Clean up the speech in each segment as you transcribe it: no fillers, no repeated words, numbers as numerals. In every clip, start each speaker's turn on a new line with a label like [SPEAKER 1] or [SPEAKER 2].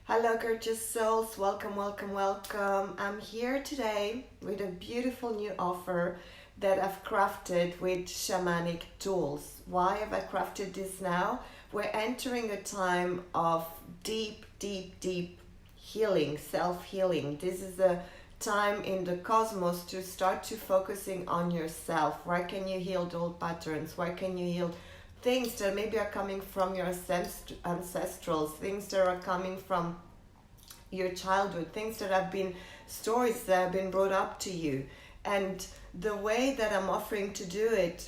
[SPEAKER 1] Hello, gorgeous souls. Welcome, welcome, welcome. I'm here today with a beautiful new offer that I've crafted with shamanic tools. Why have I crafted this now? We're entering a time of deep, deep, deep healing, self-healing. This is a time in the cosmos to start to focusing on yourself. Where can you heal the old patterns? Where can you heal things that maybe are coming from your ancestrals, things that are coming from your childhood, things that have been stories that have been brought up to you. And the way that I'm offering to do it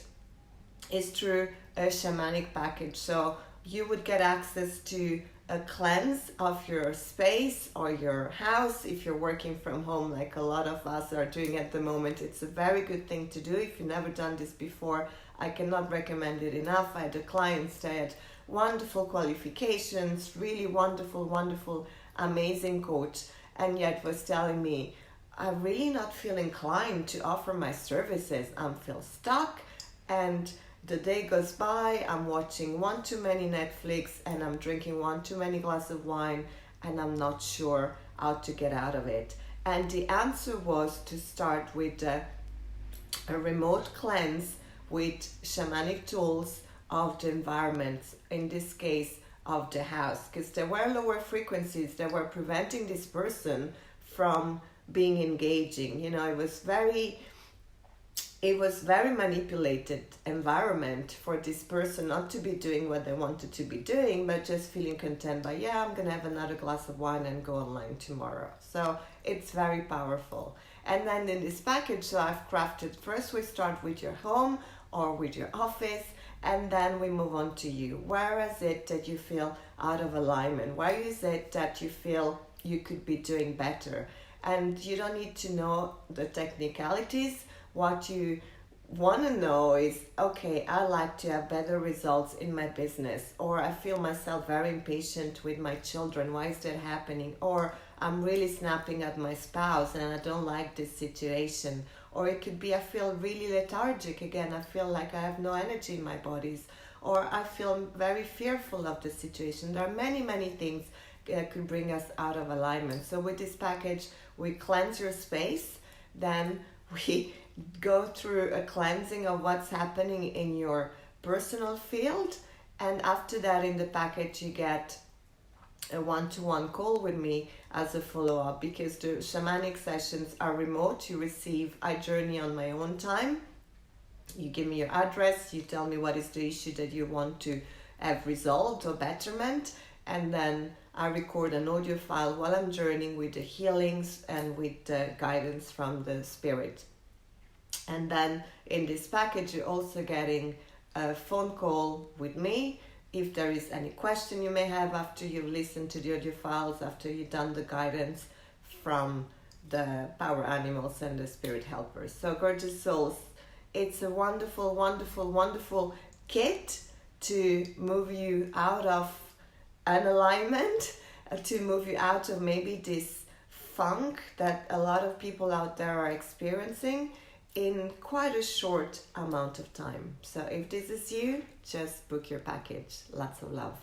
[SPEAKER 1] is through a shamanic package. So you would get access to a cleanse of your space or your house if you're working from home, like a lot of us are doing at the moment. It's a very good thing to do. If you've never done this before, I cannot recommend it enough. I had a client that had wonderful qualifications, really wonderful, amazing coach, and yet was telling me, I really not feel inclined to offer my services. I feel stuck, and the day goes by, I'm watching one too many Netflix and I'm drinking one too many glass of wine, and I'm not sure how to get out of it. And the answer was to start with a remote cleanse with shamanic tools of the environment, in this case of the house, because there were lower frequencies that were preventing this person from being engaging. It was very manipulated environment for this person not to be doing what they wanted to be doing, but just feeling content by, I'm gonna have another glass of wine and go online tomorrow. So it's very powerful. And then in this package, so I've crafted, first we start with your home or with your office, and then we move on to you. Where is it that you feel out of alignment? Where is it that you feel you could be doing better? And you don't need to know the technicalities. What you want to know is, okay, I like to have better results in my business, or I feel myself very impatient with my children. Why is that happening? Or I'm really snapping at my spouse and I don't like this situation. Or it could be I feel really lethargic again. I feel like I have no energy in my bodies. Or I feel very fearful of the situation. There are many things that could bring us out of alignment. So with this package, we cleanse your space. Then we go through a cleansing of what's happening in your personal field. And after that, in the package, you get a one-to-one call with me as a follow-up, because the shamanic sessions are remote. I journey on my own time. You give me your address, you tell me what is the issue that you want to have resolved or betterment, and then I record an audio file while I'm journeying with the healings and with the guidance from the spirit. And then in this package, you're also getting a phone call with me if there is any question you may have after you've listened to the audio files, after you've done the guidance from the power animals and the spirit helpers. So gorgeous souls, it's a wonderful kit to move you out of unalignment, to move you out of maybe this funk that a lot of people out there are experiencing in quite a short amount of time. So if this is you, just book your package. Lots of love.